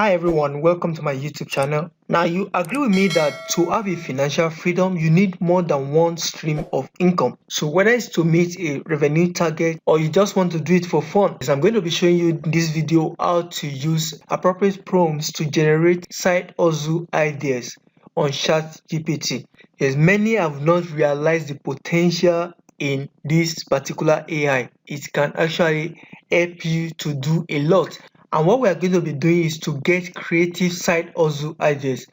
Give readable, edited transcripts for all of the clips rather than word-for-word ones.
Hi everyone, welcome to my YouTube channel. Now you agree with me that to have a financial freedom, you need more than one stream of income. So whether it's to meet a revenue target or you just want to do it for fun, I'm going to be showing you in this video how to use appropriate prompts to generate side hustle ideas on ChatGPT. Yes, many have not realized the potential in this particular AI. It can actually help you to do a lot. And what we are going to be doing is to get creative side hustle ideas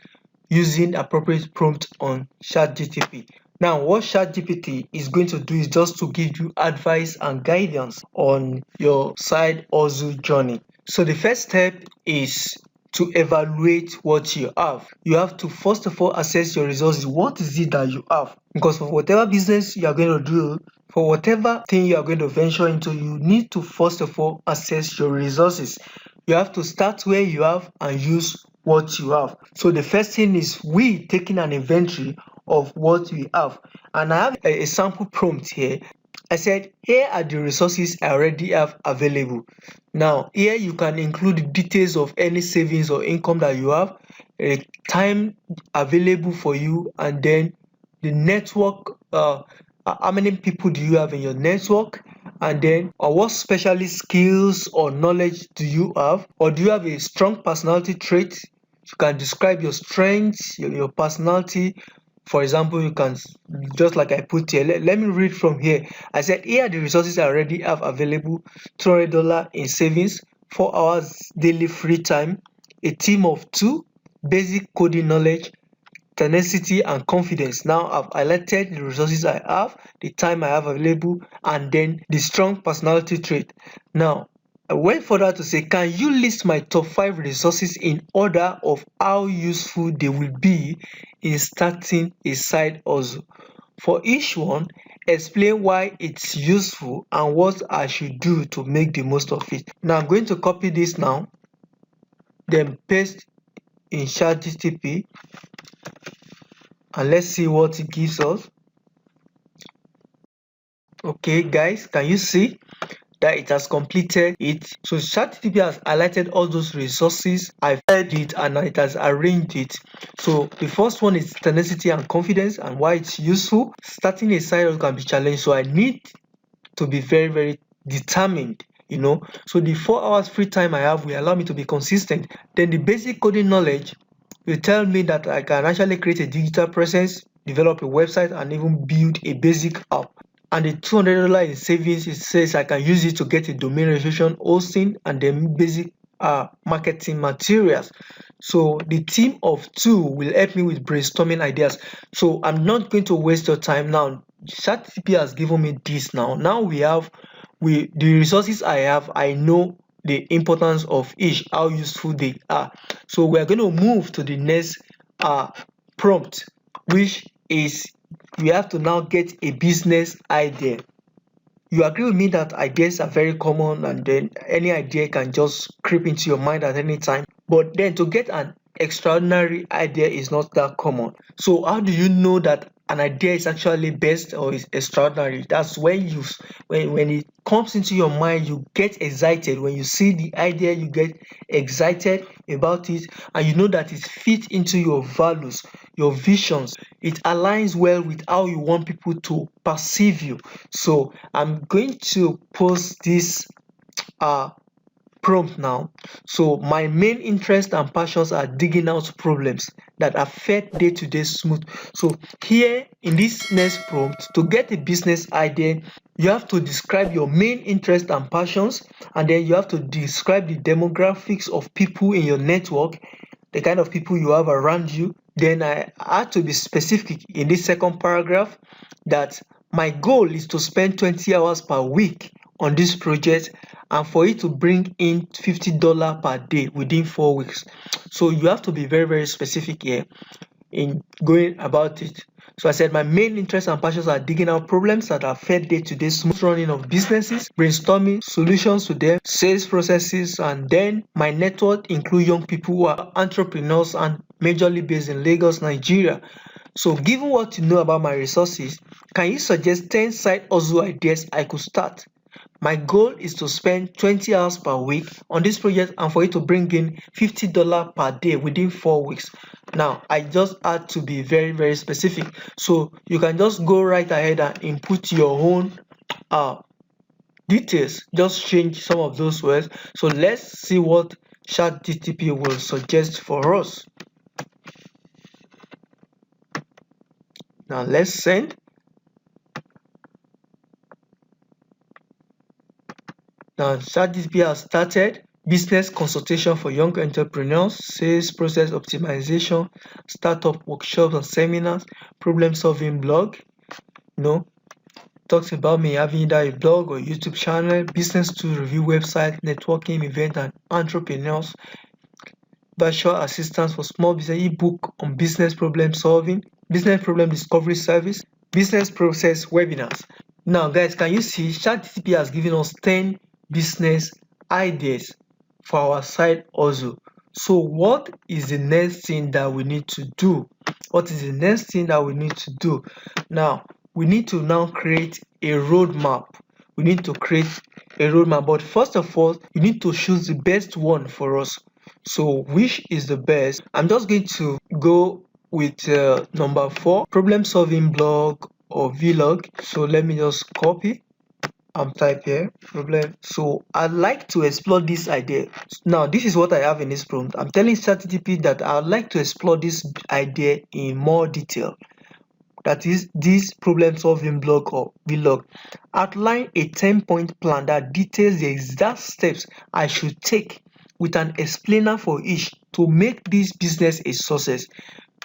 using appropriate prompt on ChatGPT. Now, what ChatGPT is going to do is just to give you advice and guidance on your side hustle journey. So the first step is to evaluate what you have. You have to first of all assess your resources. What is it that you have? Because for whatever business you are going to do, for whatever thing you are going to venture into, you need to first of all assess your resources. You have to start where you have and use what you have. So the first thing is we taking an inventory of what we have. And I have a sample prompt here. I said, here are the resources I already have available. Now, here you can include the details of any savings or income that you have, a time available for you, and then the network, how many people do you have in your network, and then what specialist skills or knowledge do you have, or do you have a strong personality trait? You can describe your strengths, your personality. For example, you can, just like I put here, let me read from here. I said, here are the resources I already have available: $200 in savings, 4 hours daily free time, a team of 2, basic coding knowledge, tenacity and confidence. Now I've highlighted the resources I have, the time I have available, and then the strong personality trait. Now I went further to say, can you list my top 5 resources in order of how useful they will be in starting a side hustle? For each one, explain why it's useful and what I should do to make the most of it. Now I'm going to copy this now, then paste in ChatGPT, and let's see what it gives us. Okay guys, can you see that it has completed it? So ChatGPT has highlighted all those resources, I've read it, and it has arranged it. So the first one is tenacity and confidence and why it's useful. Starting a side hustle can be challenging, so I need to be very determined. So the 4 hours free time I have will allow me to be consistent. Then the basic coding knowledge will tell me that I can actually create a digital presence, develop a website, and even build a basic app. And the $200 in savings, it says I can use it to get a domain registration, hosting, and then basic marketing materials. So the team of 2 will help me with brainstorming ideas. So I'm not going to waste your time now. ChatGPT has given me this now. Now the resources I have, I know the importance of each, how useful they are. So we're going to move to the next prompt, which is we have to now get a business idea. You agree with me that ideas are very common, and then any idea can just creep into your mind at any time. But then to get an extraordinary idea is not that common. So how do you know that an idea is actually best or is extraordinary? That's when when it comes into your mind, you get excited. When you see the idea, you get excited about it, and you know that it fits into your values, your visions. It aligns well with how you want people to perceive you. So I'm going to post this prompt now. So my main interest and passions are digging out problems that affect day-to-day smooth. So here in this next prompt, to get a business idea, you have to describe your main interest and passions, and then you have to describe the demographics of people in your network, the kind of people you have around you. Then I had to be specific in this second paragraph that my goal is to spend 20 hours per week on this project and for it to bring in $50 per day within 4 weeks. So you have to be very specific here in going about it. So I said my main interests and passions are digging out problems that affect day-to-day smooth running of businesses, brainstorming solutions to them, sales processes, and then my network include young people who are entrepreneurs and majorly based in Lagos, Nigeria. So given what you know about my resources, can you suggest 10 side hustle ideas I could start? My goal is to spend 20 hours per week on this project and for it to bring in $50 per day within 4 weeks. Now, I just had to be very, very specific. So you can just go right ahead and input your own details. Just change some of those words. So let's see what ChatGPT will suggest for us. Now let's send. Now ChatGPT has started business consultation for young entrepreneurs, sales process optimization, startup workshops and seminars, problem solving blog. Talks about me having either a blog or YouTube channel, business to review website, networking event and entrepreneurs, virtual assistance for small business, ebook on business problem solving, business problem discovery service, business process webinars. Now guys, can you see ChatGPT has given us 10 business ideas for our side hustle. So what is the next thing that we need to do? Now, we need to now create a roadmap. But first of all, you need to choose the best one for us. So which is the best? I'm just going to go with number 4, problem solving blog or vlog. So let me just copy and type here problem. So I'd like to explore this idea. Now this is what I have in this prompt. I'm telling ChatGPT that I'd like to explore this idea in more detail. That is this problem solving blog or vlog. Outline a 10-point plan that details the exact steps I should take with an explainer for each to make this business a success.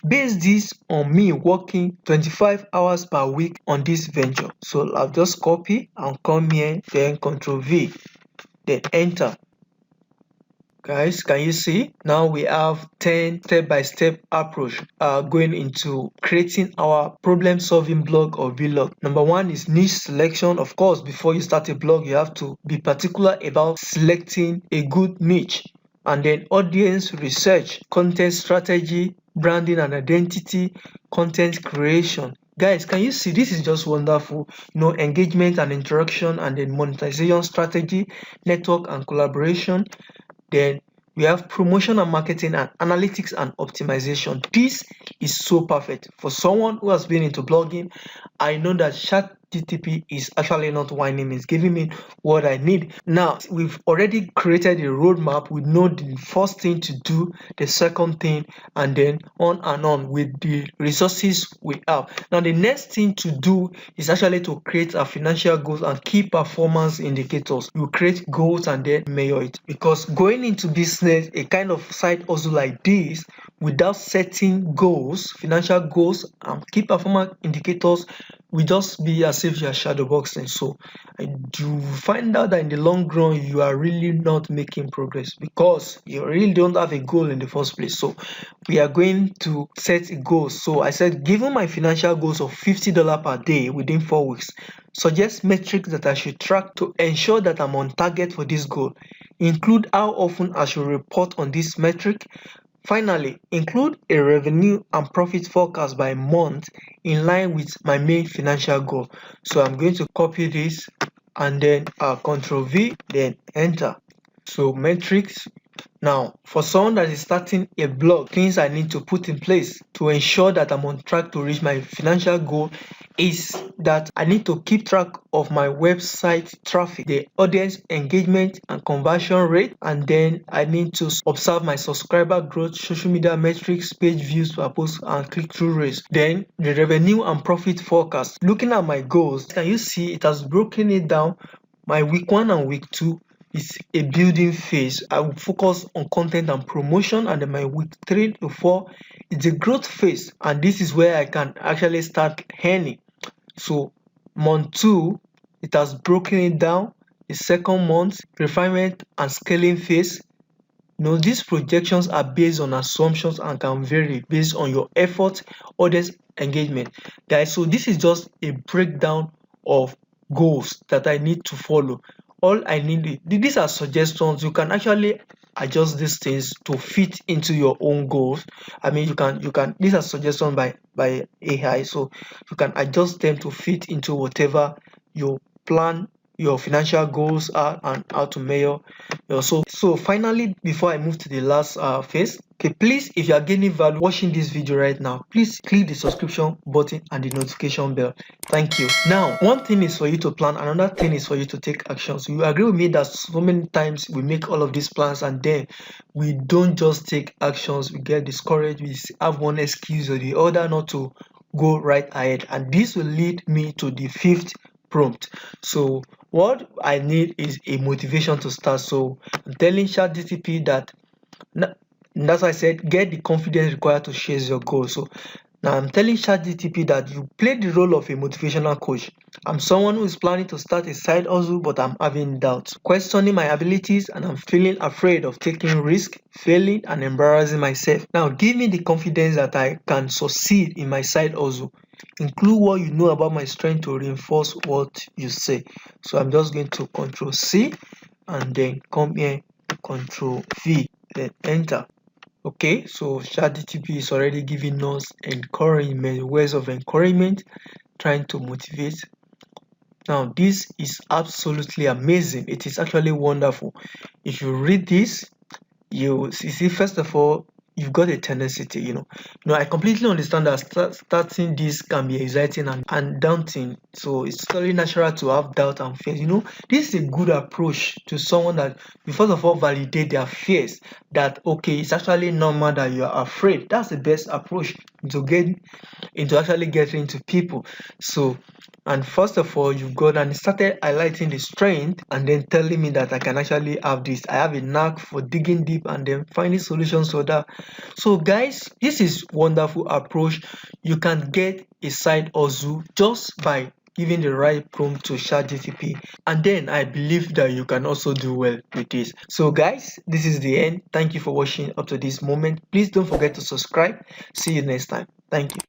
Base this on me working 25 hours per week on this venture. So I'll just copy and come here, then Ctrl V, then enter. Guys, can you see? Now we have 10 step-by-step approach going into creating our problem-solving blog or vlog. Number 1 is niche selection. Of course, before you start a blog, you have to be particular about selecting a good niche. And then audience research, content strategy, branding and identity, content creation. Guys, can you see? This is just wonderful. Engagement and interaction, and then monetization strategy, network and collaboration. Then we have promotion and marketing and analytics and optimization. This is so perfect for someone who has been into blogging. I know that ChatGPT is actually not whining me, it's giving me what I need. Now we've already created a roadmap. We know the first thing to do, the second thing, and then on and on with the resources we have. Now the next thing to do is actually to create our financial goals and key performance indicators. You create goals and then measure it, because going into business, a kind of side hustle like this, without setting goals, financial goals and key performance indicators, will just be as if you are shadowboxing. So you find out that in the long run you are really not making progress because you really don't have a goal in the first place. So we are going to set a goal. So I said, given my financial goals of $50 per day within 4 weeks, suggest metrics that I should track to ensure that I'm on target for this goal. Include how often I should report on this metric. Finally, include a revenue and profit forecast by month in line with my main financial goal. So I'm going to copy this and then Ctrl V, then enter. So metrics. Now, for someone that is starting a blog, things I need to put in place to ensure that I'm on track to reach my financial goal is that I need to keep track of my website traffic, the audience engagement and conversion rate, and then I need to observe my subscriber growth, social media metrics, page views per post, and click-through rates. Then the revenue and profit forecast. Looking at my goals, can you see it has broken it down? My week 1 and week 2 is a building phase. I will focus on content and promotion, and then my week 3 to 4 is a growth phase, and this is where I can actually start earning. So month 2, it has broken it down. The second month, refinement and scaling phase. These projections are based on assumptions and can vary based on your effort, audience engagement. Guys, so this is just a breakdown of goals that I need to follow. All I need, these are suggestions. You can actually adjust these things to fit into your own goals. I mean, you can these are suggestions by AI, so you can adjust them to fit into whatever your plan your financial goals are and how to measure your so finally, before I move to the last phase, okay, please, if you are gaining value watching this video right now, please click the subscription button and the notification bell. Thank you. Now, one thing is for you to plan, another thing is for you to take action. So you agree with me that so many times we make all of these plans and then we don't just take actions, we get discouraged, we have one excuse or the other not to go right ahead, and this will lead me to the fifth prompt. So what I need is a motivation to start. So I'm telling ChatGPT that that's why I said get the confidence required to chase your goal. So now I'm telling ChatGPT that you play the role of a motivational coach. I'm someone who is planning to start a side hustle, but I'm having doubts, questioning my abilities, and I'm feeling afraid of taking risk, failing, and embarrassing myself. Now give me the confidence that I can succeed in my side hustle. Include what you know about my strength to reinforce what you say. So I'm just going to Control C and then come here, Control V, then enter. Okay, so ChatGPT is already giving us encouragement, words of encouragement, trying to motivate. Now, this is absolutely amazing. It is actually wonderful. If you read this, you see, first of all, you've got a tendency to, I completely understand that starting this can be exciting and daunting. So it's totally natural to have doubt and fears. This is a good approach to someone that you first of all validate their fears, that okay, it's actually normal that you are afraid. That's the best approach into actually getting to people. So, and first of all, you've got, and it started highlighting the strength and then telling me that I can actually have this. I have a knack for digging deep and then finding solutions for that. So guys, this is wonderful approach. You can get a side hustle just by giving the right prompt to ChatGPT, and then I believe that you can also do well with this. So guys, this is the end. Thank you for watching up to this moment. Please don't forget to subscribe. See you next time. Thank you.